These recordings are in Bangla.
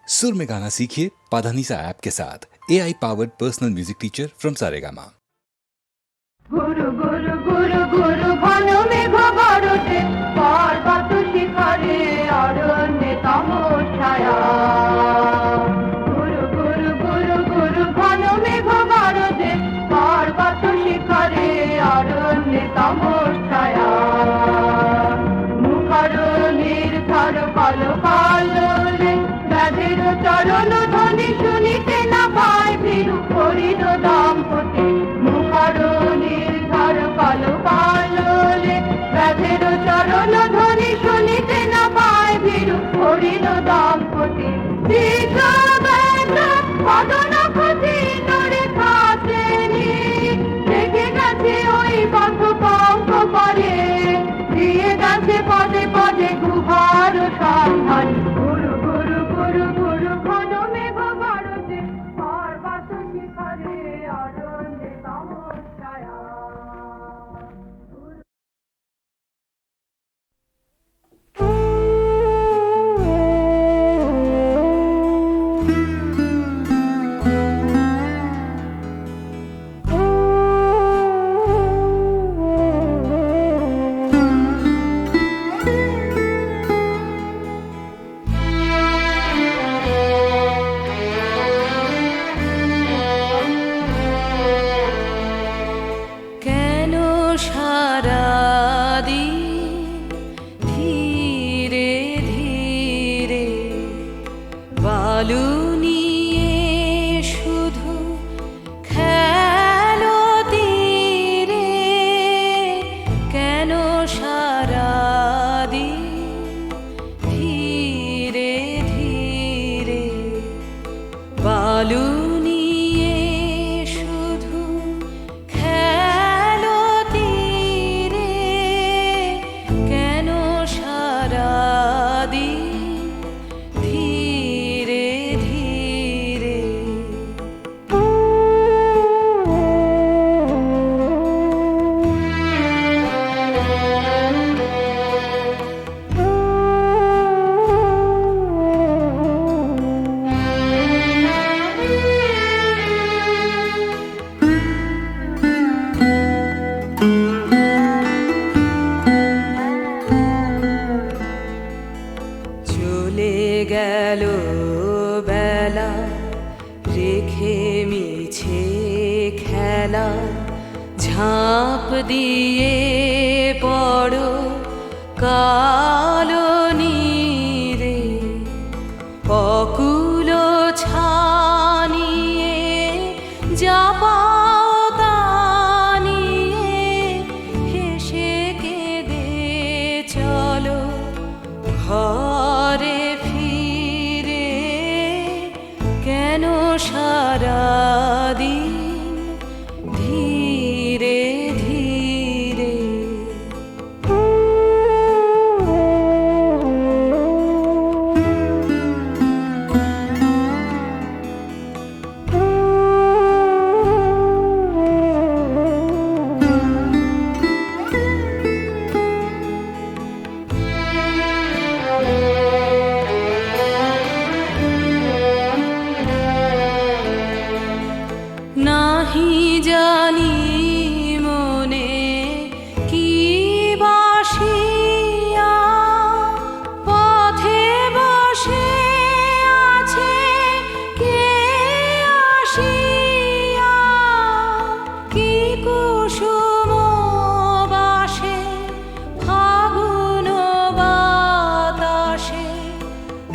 सुर में गाना सीखिए पाधानीसा ऐप के साथ AI powered personal music teacher from Saregama. गुरु गुरु गुरु गुरु घन मेघ गरजे पर्वत शिखरे अरण्ये तमोछाया। गुरु गुरु गुरु गुरु घन मेघ गरजे पर्वत शिखरे अरण्ये तमोछाया। मुखर निर्धर कल काले ব্যাধির চরণ ধ্বনি শুনিতে না পায় ভীরু করিল দম্পতি। মুখর নির্ধর কল কালে ব্যাধির চরণ ধ্বনি শুনিতে না পায় ভীরু করিল দম্পতি। দীর্ঘ ব্যগ্র পদন খুঁজি নড়ে খাসেনি রেখে গেছে ওই পথ পঙ্ক করে দিয়ে গেছে পদে পদে গুহার সন্ধান। গুরু গুরু গুরু গুরু ঘন মেঘ গরজে পর্বত শিখরে অরণ্যে তমোছায়া। ঝাঁপ দিয়ে পড়ো কালো নীরে অকুল ছানিয়ে যা পাও তা নিয়ে হেসে কেঁদে চলো ঘরে ফিরে। কেন সারাদিন ধীরে ধীরে নাহি জানি মনে কি বাসিয়া পথে বসে আছে কে আসিয়া। কি কুসুম বাসে ফাগুন বাতাসে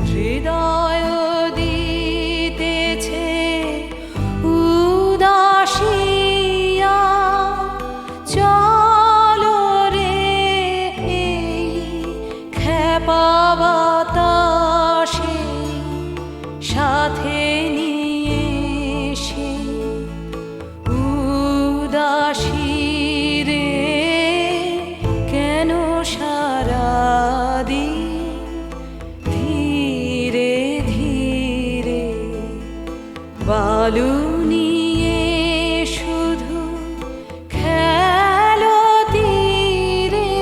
হৃদয় দিতেছে উদাসিয়া। চলো রে এই খেপা বাতাসে সাথে নিয়ে সে উদাসী রে। কেন সারাদিন ধীরে ধীরে বালু নিয়ে শুধু খেলো তীরে।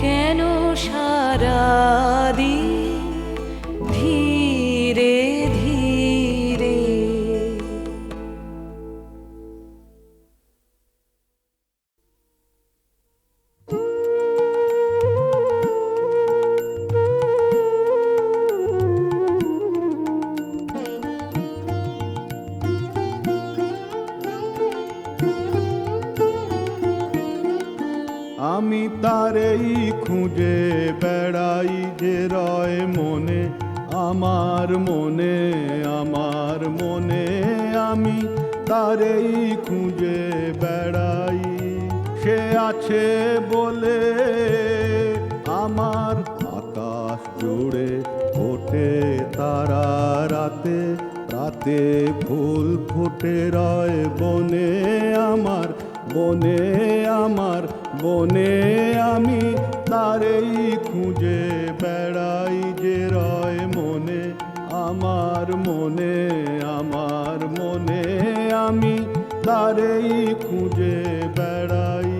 কেন সারাদিন ধীরে আমার মনে আমি তারেই খুঁজে বেড়াই। সে আছে বলে আমার আকাশ জুড়ে ফোটে তারা রাতে রাতে ফুল ফুটে রয় বনে আমার বনে আমি তারেই খুঁজে বেড়াই যে রয় মনে আমার মনে আমি তারেই খুঁজে বেড়াই।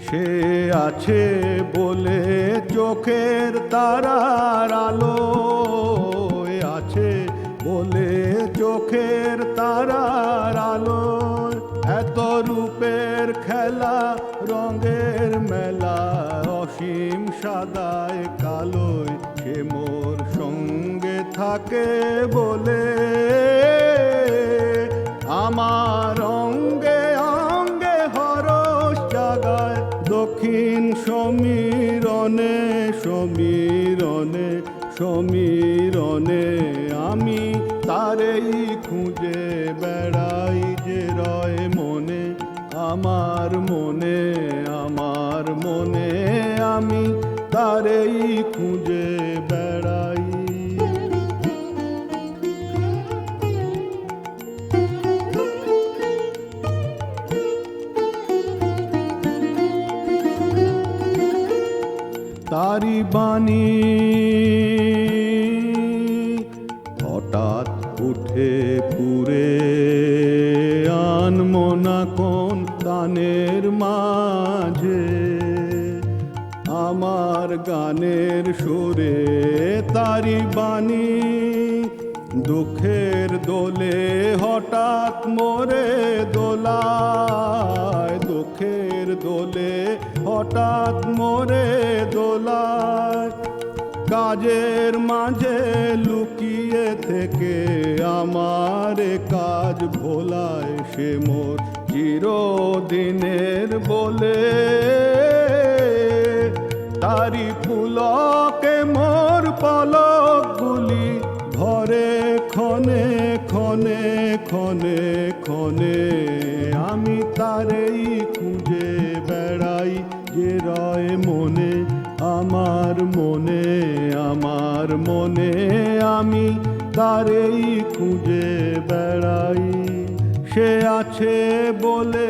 সে আছে বলে চোখের তারার আলো আছে বলে চোখের তারার আলো এত রূপের খেলা রঙের মেলা অসীম সাদায় কালোয় সে মোর সঙ্গে থাকে বলে আমার অঙ্গে অঙ্গে হরস জাগায় দক্ষিণ সমীরণে আমি তারেই খুঁজে বেড়াই যে রয় মনে আমার মনে আমি তারেই খুঁজে বেড়াই। তারি বাণী হঠাৎ উঠে পুরে আনমো না কোন গানের মাঝে আমার গানের সুরে তারি বাণী দুঃখের দোলে হঠাৎ মোরে দোলায় দুঃখের দোলে হঠাৎ মোরে দোলায় কাজের মাঝে লুকিয়ে থেকে আমার কাজ ভোলায় সে মোর চিরদিনের বলে তারি পুলকে মোর পলকগুলি ধরে ক্ষণে আমি তারেই খুঁজে বেড়াই যে রয় মনে আমার মনে আমি তারেই খুঁজে বেড়াই। সে আছে বলে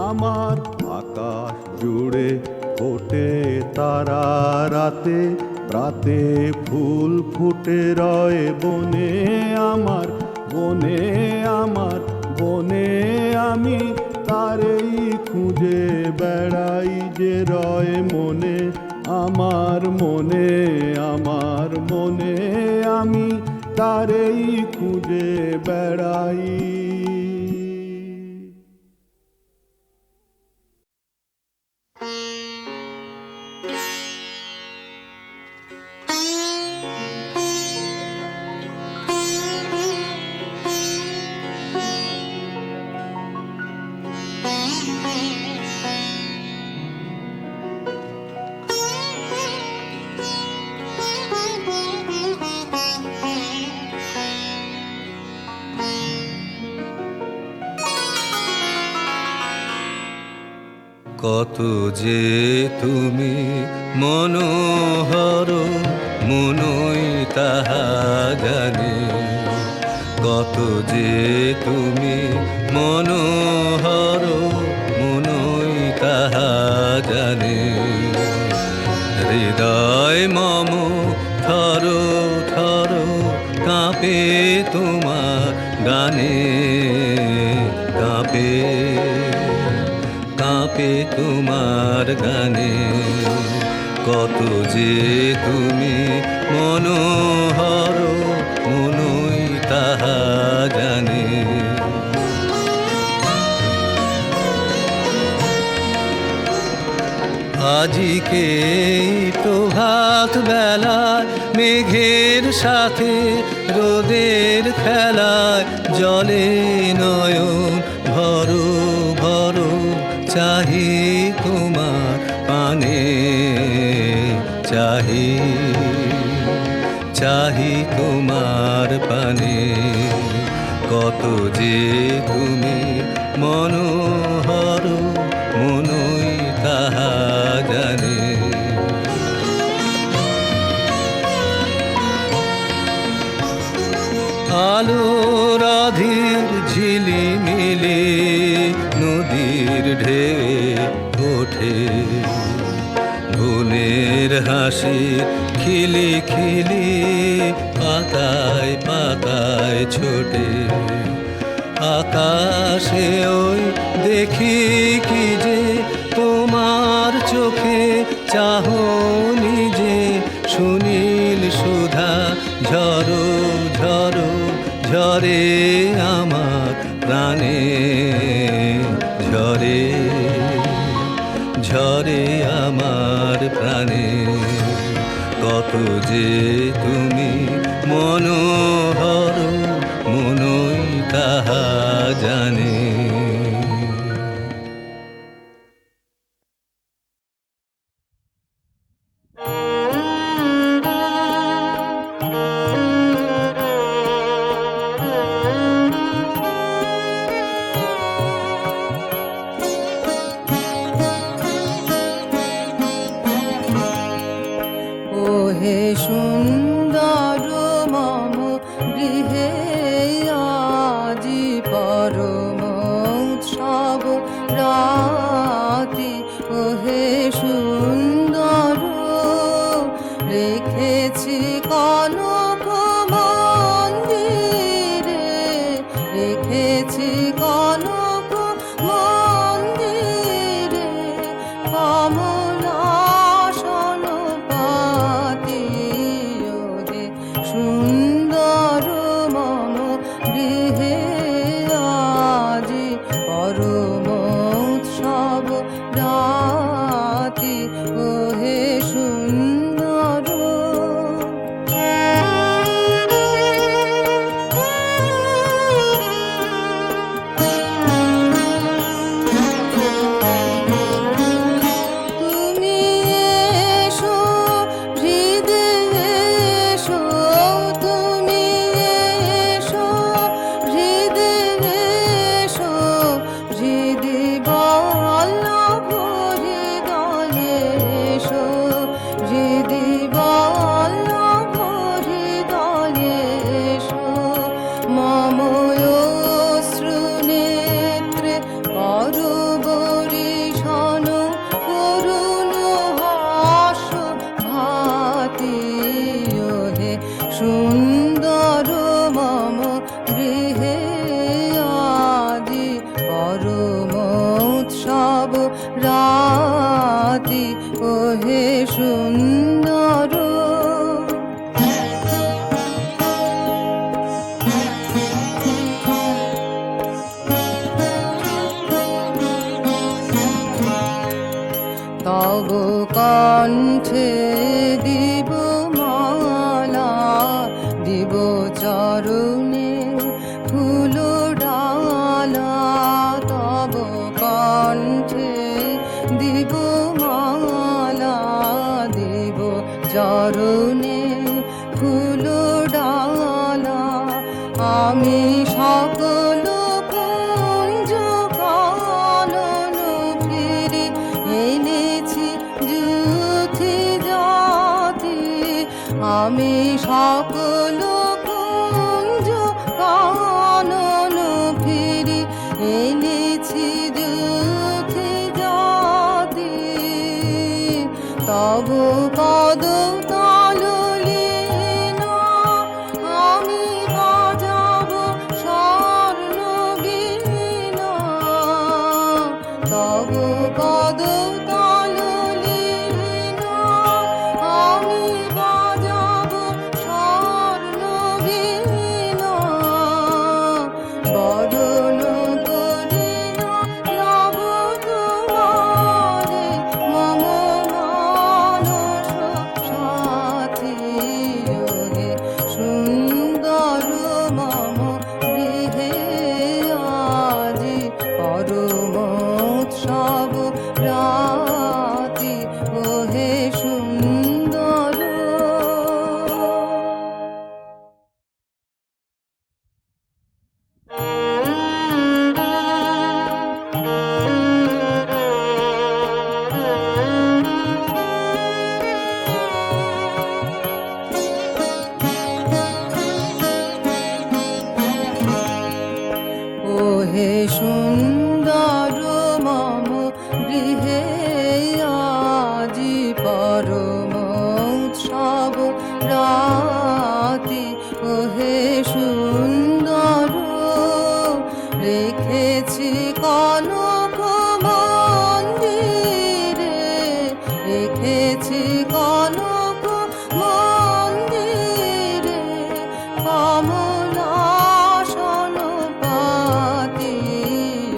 আমার আকাশ জুড়ে ফোটে তারা রাতে রাতে ফুল ফুটে রয় বনে আমার বনে আমি তারেই খুঁজে বেড়াই যে রয় মনে আমার মনে আমি তারেই খুঁজে বেড়াই। কত যে তুমি মনোহর মনই তাহা জানে, কত যে তুমি মনোহর মনই তাহা জানে। হৃদয় মম থর থর কাঁপে তোমার গানে, কাঁপে কাঁপে তোমার গানে। কত যে তুমি মনোহর মনই তাহা জানে। আজিকে প্রভাত বেলা মেঘের সাথে রোদের খেলায় জলে নয়ন ভরো ভরো চাহি তোমার পানে চাহি চাহি তোমার পানে কত যে তুমি মনোহর মনই তাহা জানে আলো রাধির ঝিলিমিলি নদীর ঢেউ ওঠে গুণের হাসি খিলি খিলি পাতায় পাতায় ছোটে আকাশে ওই দেখি কি যে তোমার চোখে চাহনি যে সুনীল সুধা ঝরো ঝরো ঝরে আমার প্রাণে ঝরে ঝরে আমার প্রাণে কত যে তুমি মনোহর মনই তাহা জানে ওহে সুন্দর মম গৃহে আজি পরম উৎসব রাতি ওহে সুন্দর রেখেছি কনক মন্দিরে রেখেছি কনক মন্দিরে কমলাসন পাতি ওহে সুন্দর মম গৃহে আজি পরম উৎসব রাতি ওহে সুন্দর তুমি এসো হৃদে এসো তুমি এসো হৃদে এসো হৃদি বল্লভ হৃদয়ে এসো হৃদি বল্লভ হৃদয়ে এসো মম অশ্রু নেত্রে করবরিশন করুণ হাস ভাতি ওহে সুন্দর মম গৃহে আদি পরম উৎসব রাতি ওহে সুন্দর তব কণ্ঠে দিব মালা দিব চরণে ফুল ডালা তব কণ্ঠে দিব মালা দিব চরণে ফুল ডালা আমি সকল কুঞ্জ কানন ফিরে এনেছি যুথি জাতি আমি সকল কুঞ্জ কানন ফিরে এনেছি যুথি জাতি তব পদ তললীনা আমি বাজাব স্বর্ণ বীণা তব পদ তললীনা আমি বাজাব স্বর্ণ ওহে সুন্দর মম গৃহে আজি পরম উৎসব রাতি, ওহে সুন্দর রেখেছি কনক মন্দিরে, রেখেছি কনক মন্দিরে কমলাসন পাতি,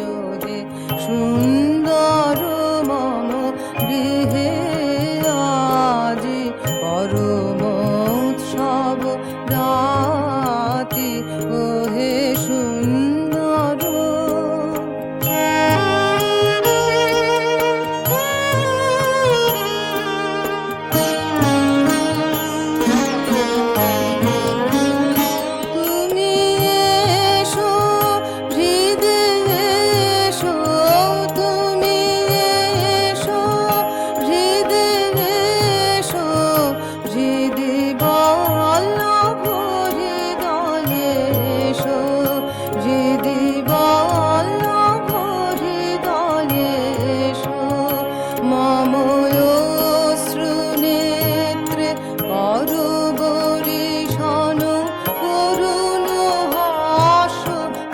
ওহে সুন্দর মম গৃহে আজি পরম উৎসব রাতি, ওহে সুন্দর। তুমি এসো হৃদে এসো, তুমি এসো হৃদে এসো, হৃদি বল্লভ হৃদয়ে এসো, হৃদি বল্লভ হৃদয়ে এসো, মম অশ্রু নেত্রে করবরিশন করুণ হাস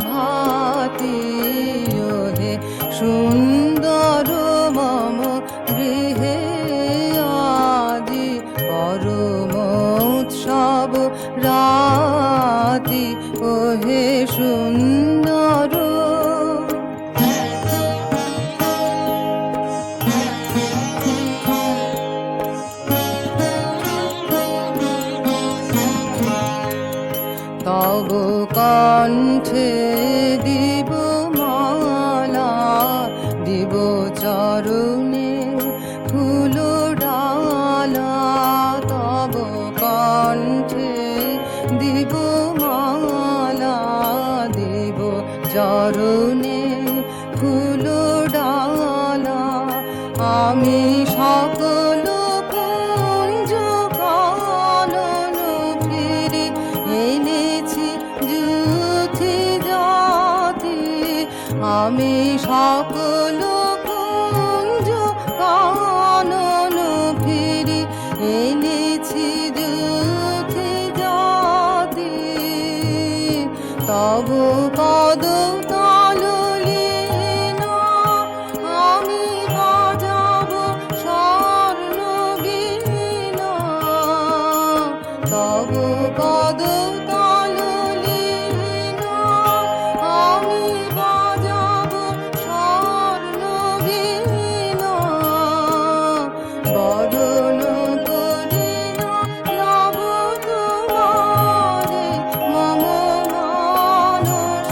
ভাতি, ওহে সুন্দর মম গৃহে আজি পরম উৎসব রাতি, ওহে সুন্দর। তব কণ্ঠে দিব মালা, দিব চরণে ফুল ডালা, তব কণ্ঠে দিব মালা, দিব চরণে ফুল ডালা, আমি সকল কুঞ্জ কানন ফিরে এনেছি যুথি জাতি, আমি সকল কুঞ্জ কানন ফিরে এনেছি যুথি জাতি, তব পদ তললীনা আমি বাজাব স্বর্ণ বীণা, তব পদ তললীনা আমি বাজাব স্বর্ণ বীণা, বরণ করিয়া নব তোমারে মম মানস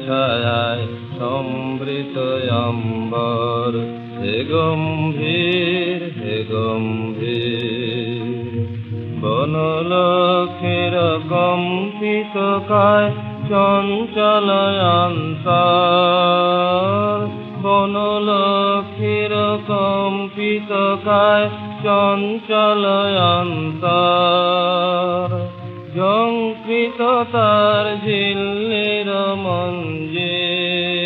ছায়ায় সমৃত অম্বর, হে গম্ভীর হে গম্ভীর। বনলক্ষীর কম্পিত কায় চঞ্চল অন্তর, বনলক্ষীর কম্পিত কায় চঞ্চল অন্তর। ঝঙ্কৃত তার ঝিল্লির মঞ্জির,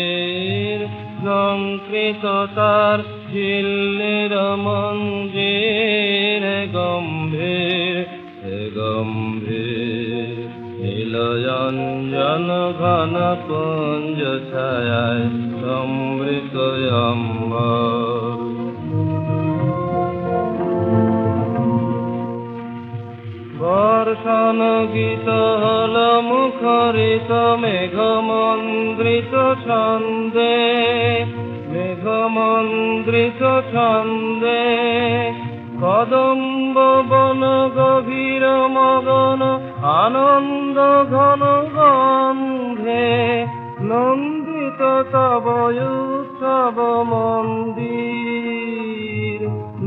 ঝঙ্কৃত তার ঝিল্লির মঞ্জির। হে গম্ভীর হে গম্ভীর। নীলয়ঞ্জন ঘন পুঞ্জ ছায়ায় সমৃত অম্বর। বর্ষণ গীত হল মুখরিত মেঘমন্দ্রিত ছন্দে, মেঘমন্দ্রিত ছন্দে। কদম্ব বন গভীর মগন আনন্দ ঘন গন্ধে, নন্দিত তব উৎসব মন্দির,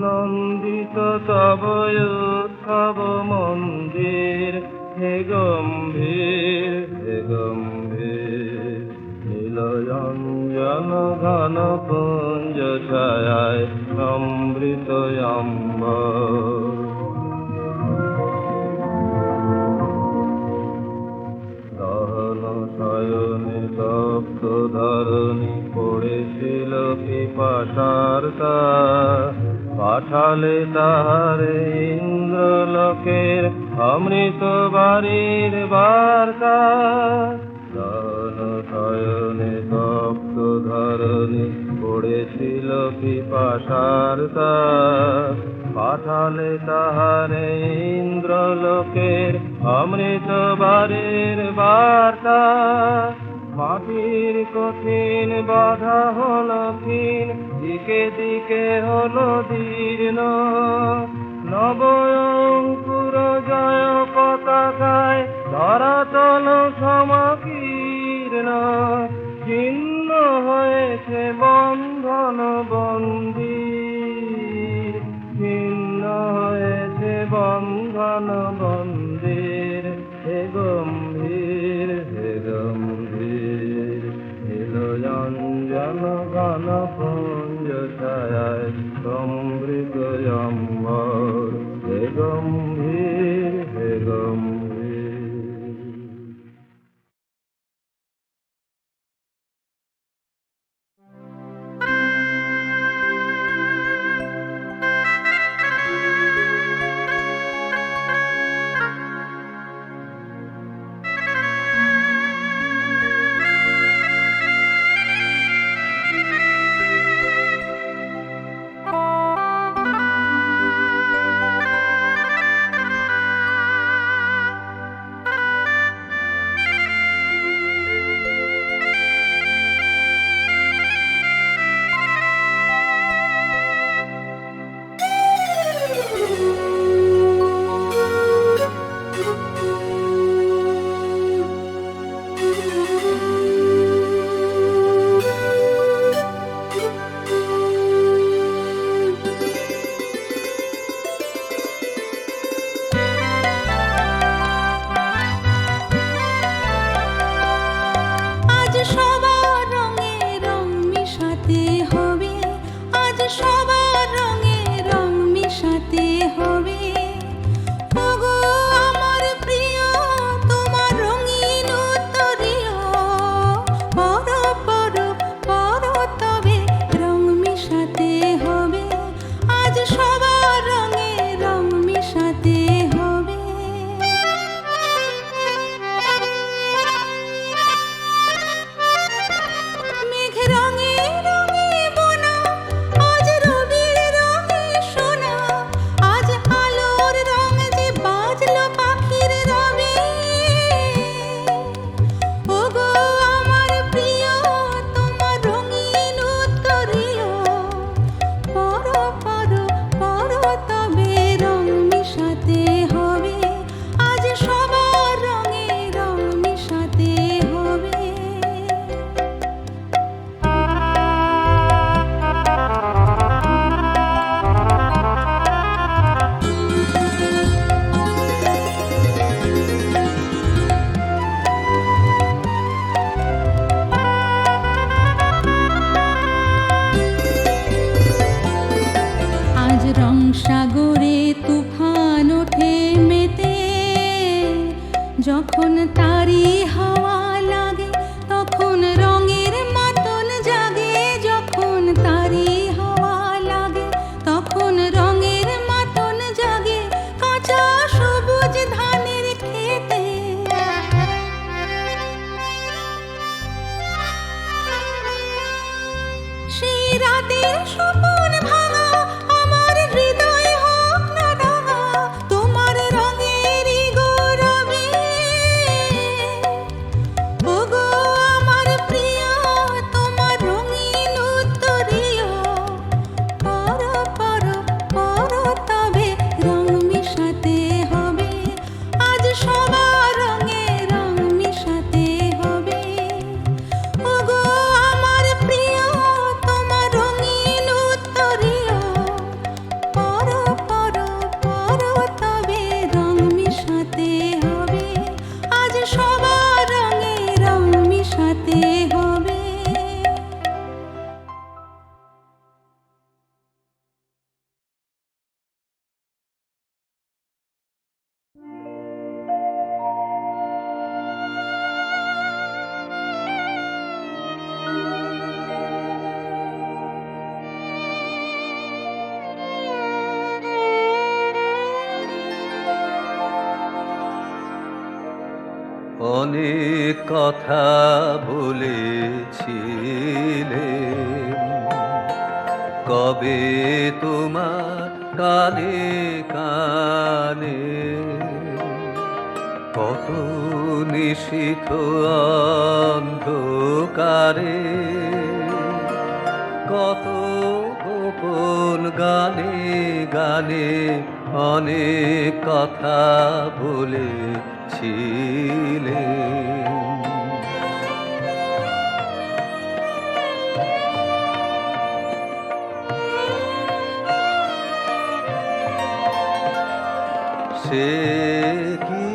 নন্দিত তব উৎসব মন্দির। হে গম্ভীর হে গম্ভীর। নীলয়ঞ্জন ঘন পুঞ্জ ছায়ায় সমৃত অম্বর। দহন শয়নে তপ্ত ধরণী পড়েছিল পিপাসার্তা, পাঠালে তাহারে ইন্দ্রলোকের অমৃত বাড়ির বার্তা। দহন শয়নে তপ্ত ধরণী পড়েছিল পিপাসার্তা, পাঠালে তাহারে ইন্দ্রলোকের অমৃত বাড়ির বার্তা। মাটির কঠিন বাধা হলো ক্ষীণ, দিকে দিকে হলো দীর্ণ। নবয়ঙ্কুর জয় পতাকায় ধরাতল সমাকীর্ণ। ছিন্ন হয়েছে বন্ধন বন্দির, ছিন্ন হয়েছে বন্ধন বন্দির। হে গম্ভীর হে গম্ভীর। নীলয়ঞ্জন ঘন পুঞ্জ ছায়ায় সমৃত অম্বর। হে গম্ভীর হে গম্ভীর। রাতের স্বপন ভাঙা আমার হৃদয় হোক না রাঙা তোমার রঙেরই গৌরবে। ওগো আমার প্রিয় তোমার রঙিন উত্তরীয় পরো পরো পরো তবে রং মিশাতে হবে আজ সবার রঙে রং মিশাতে হবে। ওগো আমার প্রিয় তোমার রঙিন উত্তরীয় পরো পরো পরো তবে রং মিশাতে হবে আজ সবার রঙে রং মিশাতে হবে। অনেক কথা বলেছিলে কবে তোমার কানে কানে, কত নিশীথ অন্ধকারে কত গোপন গানে গানে অনেক কথা বলেছিলে। সে কি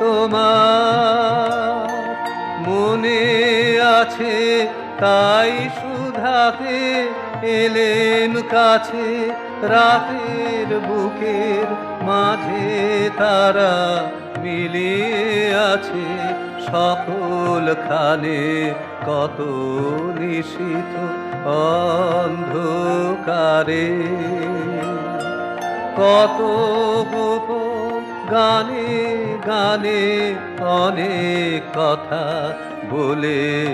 তোমার মনে আছে? তাই সুধাতে এলেন কাছে, রাতের বুকের মাঝে তারা মিলিয়ে আছে সকল খানে, কত নিশীথ অন্ধকারে কত গোপন গানে গানে অনেক কথা বলেছিলেন।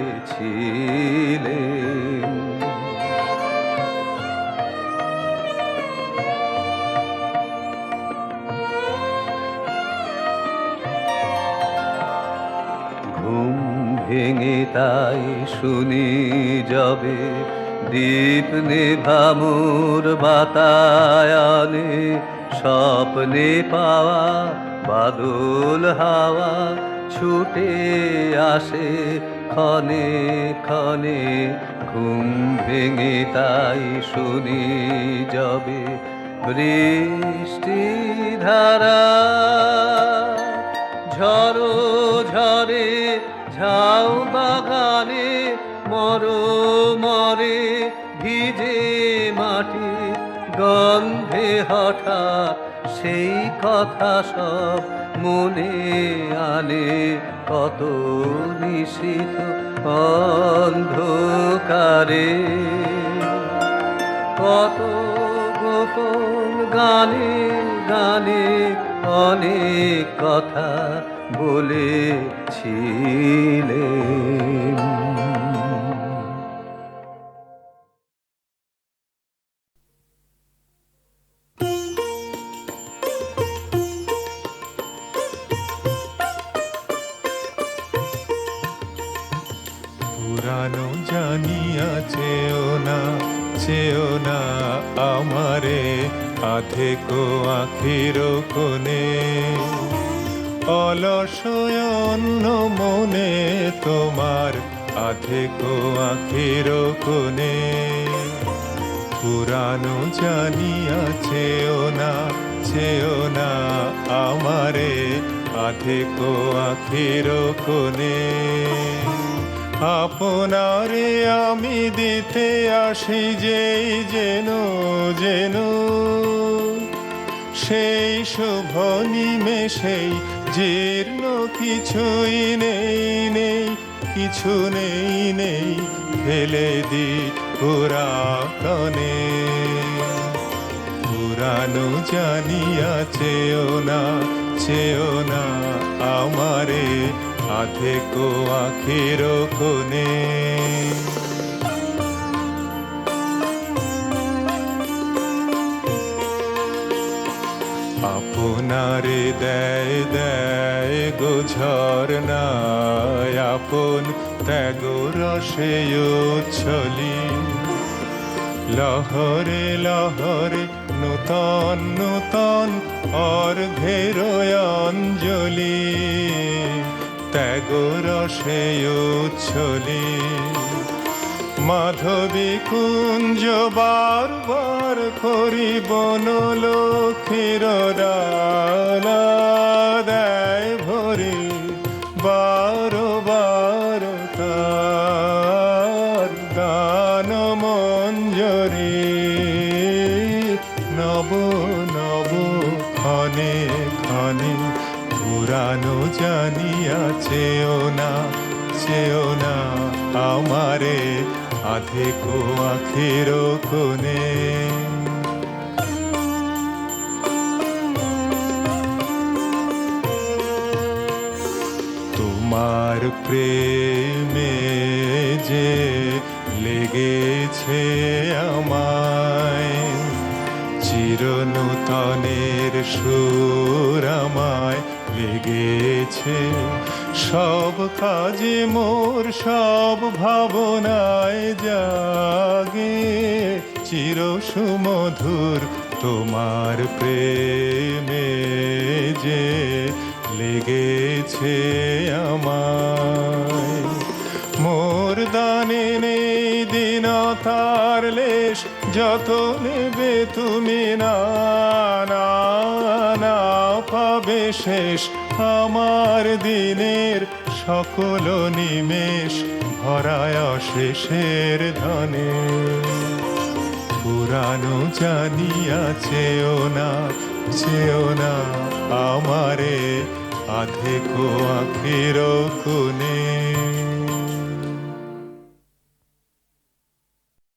ঘুম ভেঙে তাই শুনি যবে দীপ নেভামুর বাতায়নে, স্বপ্নে পাওয়া বাদল হাওয়া ছুটে আসে ক্ষণে ক্ষণে। ঘুম ভেঙে তাই শুনি যবে বৃষ্টি ধারা ঝড়ো ঝরে ঝাউ বাগানে, মরো মরে ভিজে মাটি গন্ধে হঠাৎ সেই কথা সব মনে আনে, কত নিশীথ অন্ধকারে কত গোপন গানে গানে অনেক কথা বলেছিলেন। পুরানো জানিয়া চেও না আমারে আধেকো আখির কোণে, অলস অন্য মনে তোমার আধেকো আখির কোণে। পুরানো জানিয়া চেও না আমারে আধেকো আখির কোণে। আপনারে আমি দিতে আসি যেই যেন সেই শুভ নিমেষেই জীর্ণ কিছুই নেই কিছু নেই ফেলে দি পুরাতনে। পুরানো জানিয়া চেও না আমারে আধেকো আখির কোণে। আপনারে দেয় দেয় গো ঝরনায় আপন ত্যাগ রসে উচ্ছলি লহরে লহরে নূতন নূতন অর্ঘের অঞ্জলি ত্যাগ রসে উচ্ছলি মাধবী কুঞ্জ বারবার করি বনলক্ষ্মীর ডালা দেয় ভরি বারো বারো তার গান মঞ্জরি নব নব ক্ষণে ক্ষণে পুরানো জানিয়া চেও না আমারে আধেক আখের কোণে তোমার প্রেমে যে লেগেছে আমায় চিরনূতনের সুর আমায় লেগেছে সব কাজে মোর সব ভাবনায় জাগে চির সুমধুর তোমার প্রেমে যে লেগেছে আমায় মোর দানে নেই দীনতার লেশ যত নেবে তুমি না না না পাবে শেষ আমার দিনের সকল নিমেষ ভরায় অশেষের ধনে পুরানো জানিয়া চেও না আমারে আধেক আখের কোণে